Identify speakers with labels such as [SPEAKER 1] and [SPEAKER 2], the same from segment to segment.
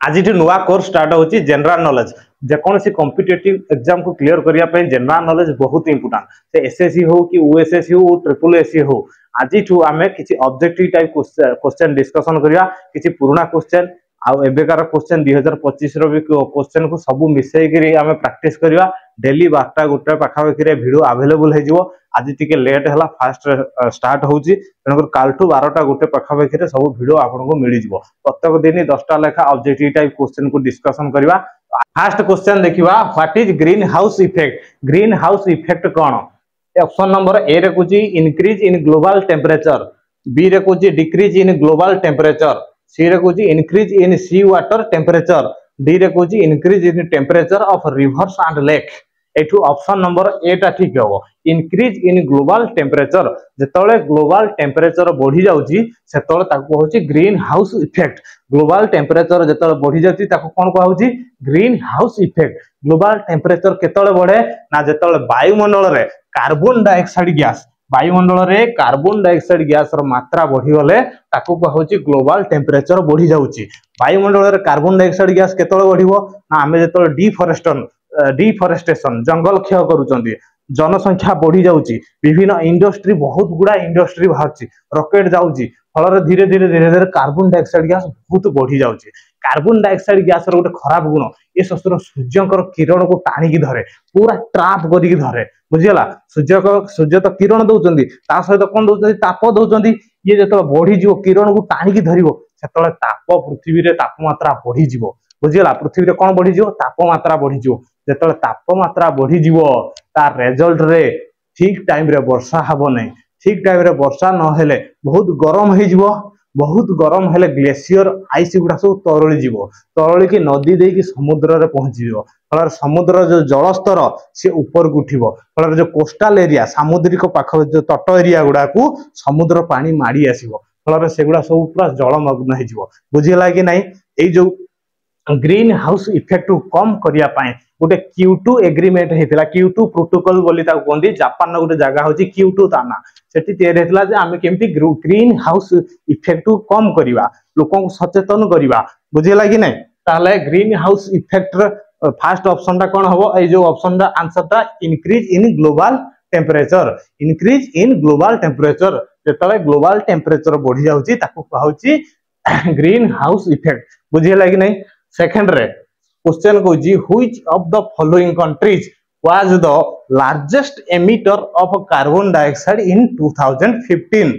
[SPEAKER 1] आज नुआ course start होची जनरल नॉलेज जेकोसी कॉम्पिटिटिव एग्जाम को क्लियर करिया पे जनरल नॉलेज बहुत इंपोर्टेंट से एसएससी हो कि यूएसएससी हो ट्रिपल एससी हो आज आम किसी ऑब्जेक्टिव टाइप क्वेश्चन डिस्कशन करिया किसी पुराना क्वेश्चन आउ एबेकार क्वेश्चन 2025 रो भी क्वेश्चन को सब मिसई करी आमे प्रैक्टिस करिया डेली 12टा गोटे पाखापाखि वीडियो अवेलेबल हो जिवो आज टिके लेट हला फास्ट स्टार्ट होची तनकर काल टू 12टा गोटे पाखापाखि सब वीडियो आपनको मिली जिवो प्रत्येक दिन 10टा लेखा ऑब्जेक्टिव टाइप क्वेश्चन को डिस्कशन करिया। फर्स्ट क्वेश्चन देखिबा what is greenhouse effect. Greenhouse effect कोन? ऑप्शन नंबर ए रे कुची increase in global temperature, B रे कुची decrease in global temperature, C रे कुची increase in sea water temperature, D रे कुची increase in temperature of rivers and lake. एठू ऑप्शन नंबर ए टा ठीक हो। इंक्रीज इन ग्लोबल टेम्परेचर जेतले ग्लोबल टेम्परेचर बढ़ी जाउची सेतले ताको होची greenhouse effect. Global temperature जेतले बढ़ी जाउची ताको कोन कहउची greenhouse effect. Global temperature केतले बढ़े ना जेतले वायुमंडल रे कार्बन डाइऑक्साइड गैस वायुमंडल रे कार्बन डाइऑक्साइड गैस रो मात्रा बढ़ी गले ताको कहउची ग्लोबल टेम्परेचर बढ़ी जाउची। वायुमंडल रे कार्बन डाइऑक्साइड गैस केतले बढ़िबो ना आमे जेतले डिफॉरेस्टेशन जंगल क्षय करूचंदी जनसंख्या बढ़ी जाउची विभिन्न इंडस्ट्री बहुत गुडा इंडस्ट्री बाहरची रॉकेट जाउची फल धीरे धीरे कार्बन डाइऑक्साइड गैस बहुत बढ़ी जाउची। कार्बन डाइऑक्साइड गैस रो गोटे खराब गुण ये शस्त्र सूर्यंकर किरण को टाणी धरे पूरा ट्राप करिक धरे बुझिगला। सूर्य तो किरण दउचंदी ता सहित कोन दउचंदी ताप दउचंदी ये जतो बढ़ी जिवो किरण को टाणी धरिवो सेतले ताप पृथ्वी रे तापमात्रा बढ़ी जिवो बुझिगला। पृथ्वी रे कोन बढ़ी जिवो तापमात्रा बढ़ी जिवो जेतले तापमात्रा बढ़ी जिवो तार रिजल्ट रे ठीक टाइम रे वर्षा हबो नै। ठीक टाइम रे वर्षा न हेले बहुत गरम हे जिवो बहुत गरम हेले ग्लेशियर आइस गुडा सब तरळी जिवो तरळी की नदी दे की समुद्र रे पहुंची जिवो फल समुद्र जो जल स्तर से ऊपर को उठिबो फल जो कोस्टल एरिया सामुद्रिक पाख जो तट एरिया गुडा को समुद्र पानी माडी आसीबो फल से गुडा सब पूरा जलमग्न हे जिवो बुझिला कि नै। ए जो ग्रीन हाउस इफेक्ट को कम करिया पाए गोटे क्यूटू एग्रीमेंट हेतिला क्यूटू प्रोटोकॉल बोली ताको कोंदी जापान गोटे जगह होची क्यूटू ताना सेठी तयार हेतिला जे आमे केमती ग्रीन हाउस इफेक्ट को कम करिवा लोकन को सचेतन करिवा बुझिला कि नै। ताले greenhouse effect first option ता कोन हबो ए जो ऑप्शन दा आंसर ता increase in global temperature. Increase in global temperature जेतले ग्लोबल टेम्परेचर बढ़ी जाउची ताको कहउची ग्रीन हाउस इफेक्ट बुझिला कि नै। सेकंड रे क्वेश्चन को जी which of the following countries was the largest emitter of carbon dioxide in 2015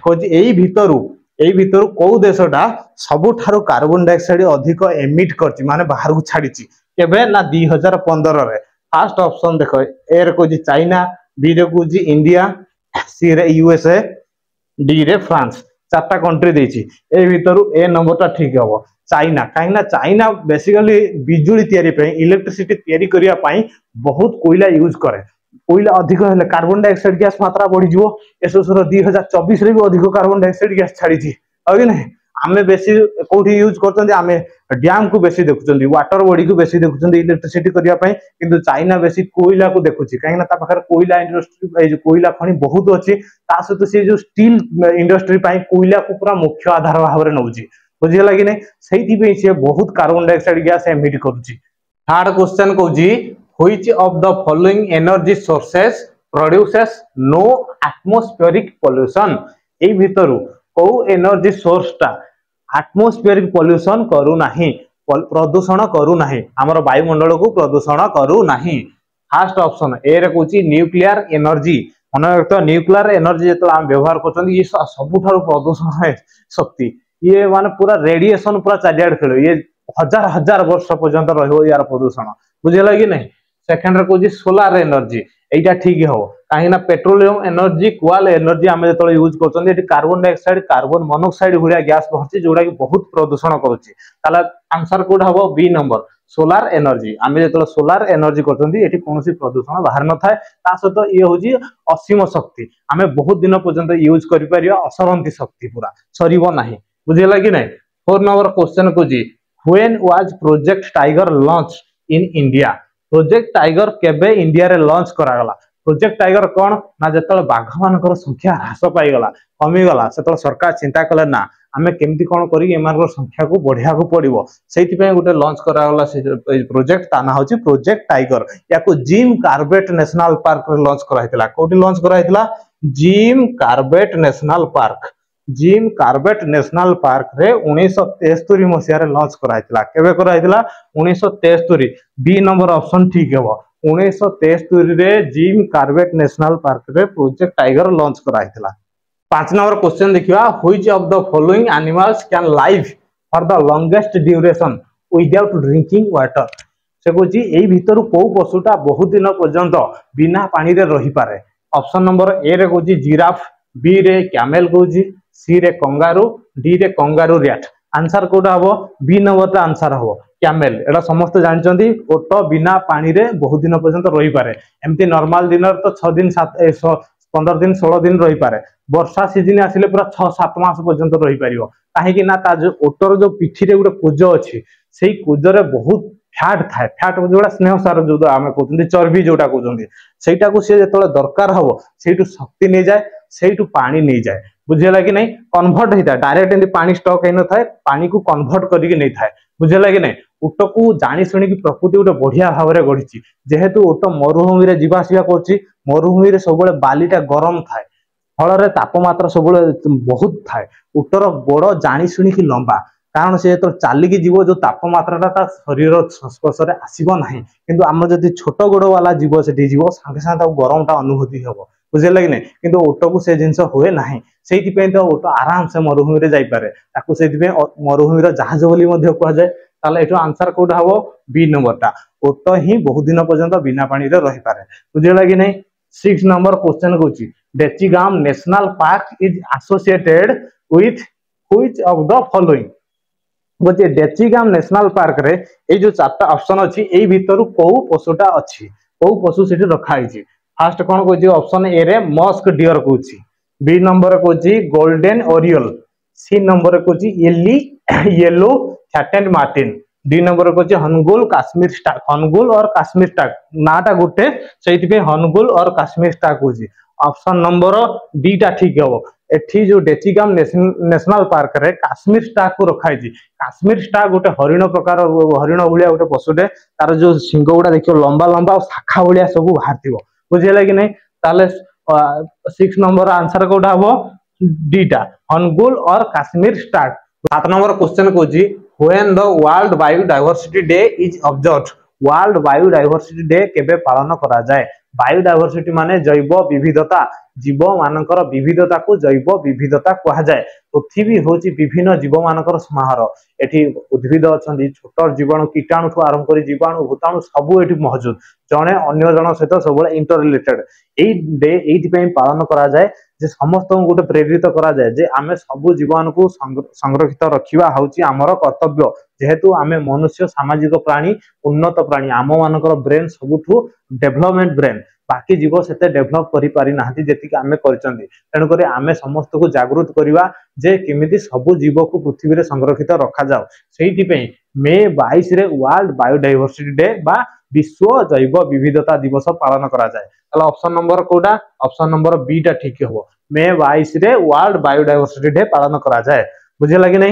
[SPEAKER 1] को जी एई भितरु को देशटा सबुठारो कार्बन डाइऑक्साइड अधिक एमिट करची माने बाहर को छाडीची केबे ना 2015 रे। फर्स्ट ऑप्शन देखो ए रे को जी चाइना, बी रे को जी इंडिया, सी रे यूएसए, डी रे फ्रांस। चारटा कंट्री देची ए भितरु ए नंबर ता ठीक हबो चाइना। कहीं चाइना बेसिकली बिजुली तैयारी पे इलेक्ट्रिसिटी तैयारी करिया पाई बहुत कोयला यूज करे कोयला अधिक हेले कार्बन डाइऑक्साइड गैस मात्रा बढ़ी जिवो एसोसर 2024 रे भी अधिक कार्बन डाइऑक्साइड गैस छाड़ी छी अगे नै। आमे बेसी कोठी यूज करतंदी आमे डैम को बेसी देखुचंदी वाटर बॉडी को बेसी देखुचंदी इलेक्ट्रिसिटी करिया पाई किंतु चाइना बेसी कोयला को देखुची कहीं ता पाखर कोयला इंडस्ट्री ए जो कोयला खनि बहुत अछि ता सहित से जो स्टील इंडस्ट्री पाई कोयला को पूरा मुख्य आधार भाव रे नउची बुझिला कि नै। सेही पे से बहुत कार्बन डाइऑक्साइड गैस एमिट करूची। थर्ड क्वेश्चन को जी which of the following energy sources produces no atmospheric pollution. ए भितरु को एनर्जी सोर्स ता एटमॉस्फेरिक पोल्यूशन करू नाही प्रदूषण करू नाही हमर वायुमंडल को प्रदूषण करू नाही। फर्स्ट ऑप्शन ए रे कोची न्यूक्लियर एनर्जी मन तो न्यूक्लियर एनर्जी जेतला हम व्यवहार करछन ये सबुठारो प्रदूषण है शक्ति ये माने पूरा रेडिएशन पूरा चारियाड खेलो ये हजार हजार वर्ष पर्यंत रहियो यार प्रदूषण बुझिला कि नै। सेकंड रे कोजी सोलार एनर्जी एटा ठीक हो काहे ना पेट्रोलियम एनर्जी कोल एनर्जी आमे जेतले यूज करछन एटी कार्बन डाइऑक्साइड कार्बन मोनोऑक्साइड हुलिया गैस बहरची जोडा कि बहुत प्रदूषण करूची ताला आंसर कोड हबो बी नंबर सोलार एनर्जी। आमे जेतले सोलार एनर्जी करछन एटी कोनोसी प्रदूषण बाहर न थाए ता सहित ये होजी असीम शक्ति आमे बहुत दिन पर्यंत यूज करि परिया असरंती शक्ति पूरा सरीबो नाही बुझिला कि नै। 4 नंबर क्वेश्चन को जी when was Project Tiger launch in India. Project Tiger केबे इंडिया रे लॉन्च करा गला। प्रोजेक्ट टाइगर कोन ना जेतले बाघ मानकर संख्या ह्रास पाई गला कमी गला सेतले सरकार चिंता कले ना आमे केमती कोन करी एमार संख्या को बढ़िया को पड़िबो सेति पे गोटे लॉन्च करागला प्रोजेक्ट ता ना होची प्रोजेक्ट टाइगर या को जिम कार्बेट नेशनल पार्क रे लॉन्च कराइतला कोठी लॉन्च कराइतला Jim Corbett National Park Jim Corbett National Park रे 1973 मसिया रे लॉन्च कराइतला केबे कराइतला 1973 बी नंबर ऑप्शन ठीक हेबो 1973 रे जिम कार्बेट नेशनल पार्क रे प्रोजेक्ट टाइगर लॉन्च कराइतला 5 नंबर क्वेश्चन देखिबा which of the following animals can live for the longest duration without drinking water से कहूँ यही भितर कौ पशुटा बहुत दिन पर्यंत बिना पानी रे रही पारे ऑप्शन नंबर ए रे कहूँ जिराफ बी रे कैमेल कहूँ सी रे कंगारू डी रे कंगारू रैट आंसर कोटा हबो बी नंबर आंसर हबो कैमेल एटा समस्त जानचंती ओट बिना पानी रे बहुत दिन पर्यंत रही पारे एमती नॉर्मल दिन तो 6 दिन 15 दिन 16 दिन रही पारे वर्षा सीजन आसिले पूरा 6-7 मास पर्यंत रही पारिबो काहे कि ना ता जो ओटर जो पिठी रे गुटे कुज अछि सेही कुज रे बहुत फैट थाए फैट जोड़ा स्नेह सार जो आमे कहउतंती चर्बी जोटा कहउतंती सेटा को से जेतले दरकार हबो सेटू शक्ति नै जाय सेटू पानी नै जाय बुझियला कि नै कन्वर्ट हेता डायरेक्ट एंदी पानी स्टॉक हेन थाए पानी को कन्वर्ट करिके नै थाए बुझियला कि नै उट को जानी सुनी की प्रकृति गोटे बढ़िया भाव में गढ़ी जेहेतु उट मरुभूमि रे जीवा आसिया करछि मरुभूमि रे सब बालीटा गरम थाए फल तापमात्रा सब बहुत थाए उटर गोड़ जानी शुणी लंबा कारण से तो चलिकी जीव जो तापमात्रा शरीर संस्पर्श में आसब ना किंतु आम जदि छोट गोड़ वाला जीव से जीव सांगे सांगे गरम टा अनुभूति हम बुझे कि नहीं ओट को से जिन हुए ना से तो ओट आराम से मरुभूमि रे जाइपारे से मरुभूमि जहाज बोली कहुए ताले एठो आंसर कोडा हबो बी नंबर टा ओट ही बहुत दिन पर्यंत बिना पानी रे रही पारे बुझियला कि नहीं 6 नंबर क्वेश्चन कहूची Dachigam National Park is associated with which of the following बोचे डेचिगाम नेशनल पार्क रे ए जो चारटा ऑप्शन अछि एई भितरु को पशुटा अछि को पशु सेठी रखा हिची फर्स्ट कोन कहूची ऑप्शन ए रे मस्क डियर कहूची बी नंबर कहूची गोल्डन ओरियल सी नंबर कहूची yellow fatted marten D number कहूची हनगुल काश्मीर स्टाक हनगुल और काश्मीर स्टाक नाटा गुटे सेति पे हनगुल और काश्मीर स्टाक कहूची ऑप्शन नंबर डी टा ठीक हबो एठी जो डेचिगाम नेशनल पार्क रे काश्मीर स्टाक को रखाई छी काश्मीर स्टाक गोटे हरिण प्रकार हरिण भलिया गोटे पशुटे तार जो सिंग गुडा देखियो लंबा लंबा और शाखा भलिया सब बाहरथिबो बुझियला कि नै ताले 6 नंबर आंसर कोडा हबो डी टा हनगुल और काश्मीर स्टाक 7 नंबर क्वेश्चन कहूची when the World Biodiversity Day is observed World Biodiversity Day केबे पालन करा जाय बायोडायवर्सिटी माने जैव विविधता जीव मानकर विविधता को जैव विविधता कहा जाए पृथ्वी होची विभिन्न जीव मानकर समाहार एठी उद्भिद अछंती छोट जीवाणु कीटाणु ठू आरंभ करी जीवाणु भूताणु सब एठी मौजूद जने अन्य जन सहित सब इंटर रिलेटेड एई डे एथि पई पालन करा जाए जे समस्त गोटे प्रेरित करा जाए जे आमे सब जीवाणु को संरक्षित रखिबा होची हमर कर्तव्य जेहेतु आमे मनुष्य सामाजिक प्राणी उन्नत प्राणी आम मानकर ब्रेन सबुठू डेवलपमेंट ब्रेन बाकी जीव से डेभलप करि पारि नाहति जेतिक आमे करचंदी तेणु करी आमे समस्त को जागृत करिवा जे केमिति सब जीव को पृथ्वी रे संरक्षित रखा जाओ सेहिति पई मे 22 रे वर्ल्ड बायोडायवर्सिटी डे बा विश्व जैव विविधता दिवस पालन करा जाए ताला ऑप्शन नंबर कोडा ऑप्शन नंबर बी टा ठीक हबो मे 22 रे वर्ल्ड बायोडायवर्सिटी डे पालन करा जाए बुझे लागि नै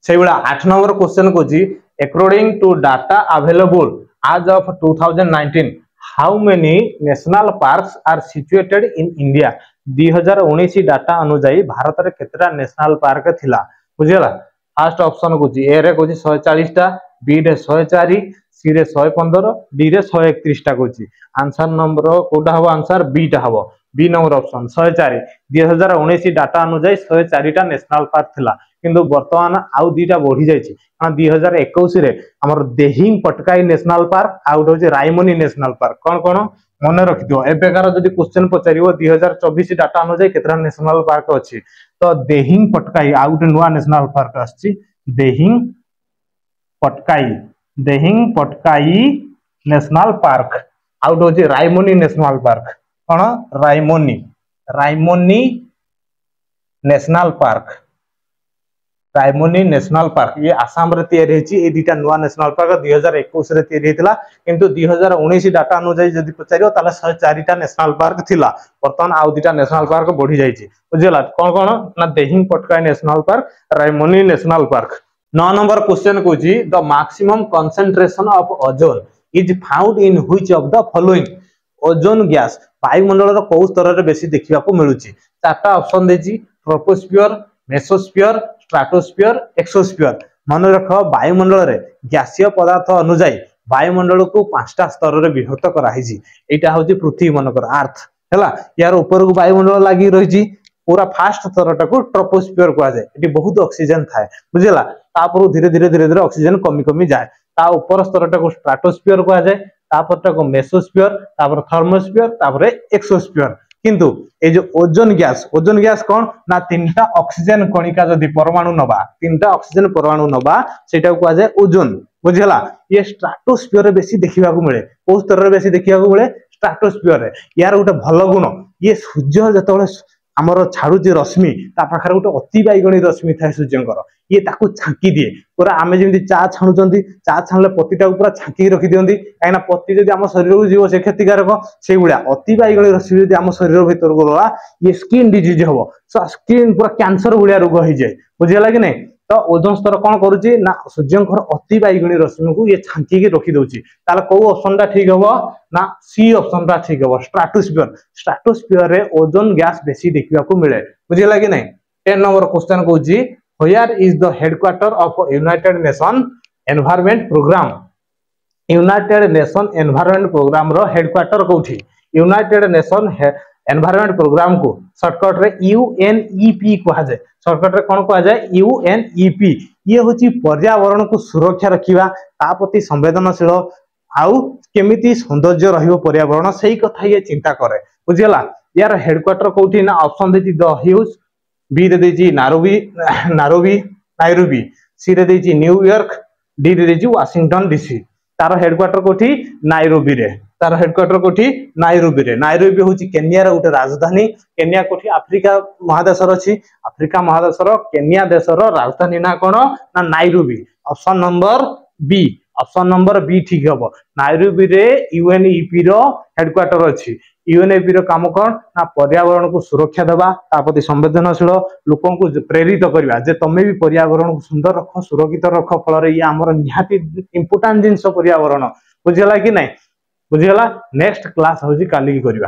[SPEAKER 1] सेहि बेला 8 नंबर क्वेश्चन को जी according to data available as of 2019 how many national parks are situated in India 2019 data अनुसार भारत रे केतरा नेशनल पार्क थिला बुझियला फर्स्ट ऑप्शन को जी ए रे को जी 140 टा बी रे 104 सी रे 115 डी रे 131 टा को जी आंसर नंबर कोडा हबो आंसर बी टा हबो बी नंबर ऑप्शन 104 2019 डाटा अनुसार 104 टा नेशनल पार्क थिला किंतु वर्तमान आउ दीटा बढ़ी जायछि 2021 रे हमर देहिंग पटकाई नेशनल पार्क आउट होजे रायमोनी नेशनल पार्क कोन कोन मने रखिदियो एबेकार जदि क्वेश्चन पचारिबो 2024 डाटा अनुसार केतरा नेशनल पार्क अछि तो देहिंग पटकाई आउट नुवा नेशनल पार्क आछि देहिंग पटकाई नेशनल पार्क आउट होजे रायमोनी नेशनल पार्क कोन Raimona National Park Raimona National Park ये आसाम रे तैयारी हेची ए दुटा नुआ नेशनल पार्क 2021 रे तैयारी हेतिला किंतु 2019 डाटा अनुसार जदि पचारियो ताले 104 टा नेशनल पार्क थिला वर्तमान आउ दुटा नेशनल पार्क बढ़ी जाईची बुझिला कोन कोन ना Dehing Patkai National Park Raimona National Park 9 number question कोजी the maximum concentration of ozone is found in which of the following ozone gas वायुमंडल रो को स्तर रे बेसी देखिबा को मिलुची चारटा ऑप्शन देजी ट्रोपोस्फियर मेसोस्फियर स्ट्राटोस्फियर एक्सोस्फियर मन रख वायुमंडल रे गैसीय पदार्थ अनुसार वायुमंडल को पांचटा स्तर रे विभक्त करा हिजी एटा होची पृथ्वी मनकर अर्थ हैला यार ऊपर को वायुमंडल लागि रहिजी पूरा फास्ट स्तरटा को ट्रोपोस्फियर कहा जाए एटी बहुत ऑक्सीजन थाए बुझिला तापर धीरे धीरे ऑक्सीजन कमी कमी जाए ता ऊपर स्तरटा को स्ट्राटोस्फियर कहा जाए तापरटा को मेसोस्फियर तापर थर्मोस्फियर तापर एक्सोस्फियर किंतु ए जो ओजोन गैस कौन ना तीनटा ऑक्सीजन कणिका जदि परमाणु नबा तीनटा ऑक्सीजन परमाणु नबा सेटा को कहा जाए ओजोन बुझिला ये स्ट्राटोस्फियर रे बेसी देखिबा को मिले को स्तर रे बेसी देखिबा को मिले स्ट्राटोस्फियर रे यार गोटे भल गुण ये सूर्य जतबे आमर छाड़ुची रश्मि ता पाखरे गोटे अति बाइगणी रश्मि थाए सूर्यंकर ये ताकू छांकी दिए पूरा आमे जेमति चा छाणुचंती चा छाणले पत्तीटा पूरा छांकी रखि दियंती काइना पत्ती जदि आम शरीर को जीव से क्षतिकारक से गुडा अति बाइगणी रश्मि जदि आम शरीर भीतर को गला ये स्किन डिजीज हबो स्किन पूरा कैंसर गुडिया रोग हो जाए बुझिला कि नै तो ओजोन स्तर कौन करुची ना सूर्यंकर अति बाइगणी रश्मि को ये छांकी रखि दउची ताले को ऑप्शन टा ठीक हबो ना सी ऑप्शन टा ठीक हबो स्ट्राटोस्फियर रे ओजोन गैस बेसी देखिबा को मिले बुझिला कि नै 10 नंबर क्वेश्चन कहूची where is the headquarter of United Nation Environment Programme United Nation Environment Programme रो हेडक्वार्टर कोठी यूनाइटेड नेशन एनवायरनमेंट प्रोग्राम को शॉर्टकट रे यूएनईपी कहा जाए शॉर्टकट रे कोन कहा जाए यूएनईपी ये होची पर्यावरण को सुरक्षा रखिबा ता प्रति संवेदनशील आउ केमिति सौंदर्य रहिबो पर्यावरण सही कथा ये चिंता करे बुझिला यार हेडक्वार्टर कोठी ना ऑप्शन देची द ह्यूज बी रे देची नायरोबी सी रे देची न्यूयॉर्क डी रे देची वाशिंगटन डीसी तार हेडक्वार्टर कोठी नायरोबी रे तार हेडक्वार्टर कोठी नायरोबी होची केन्या रे उटे राजधानी केन्या कोठी अफ्रीका महादेश रो अछि अफ्रीका महादेश रो केन्या देश रो राजधानी ना कोन ना नायरोबी ऑप्शन नंबर बी ठीक हबो नायरोबी रे यूएनईपी रो हेडक्वार्टर अछि यूएनईपी रो काम कोन ना पर्यावरण को सुरक्षा देबा ता प्रति संवेदनशील लोकन को प्रेरित करबा जे तमे भी पर्यावरण को सुंदर रख सुरक्षित रख फल रे ये हमर निहाती इंपोर्टेंट जिंस पर्यावरण बुझिला कि नै बुझिला नेक्स्ट क्लास होजी काली की करबा।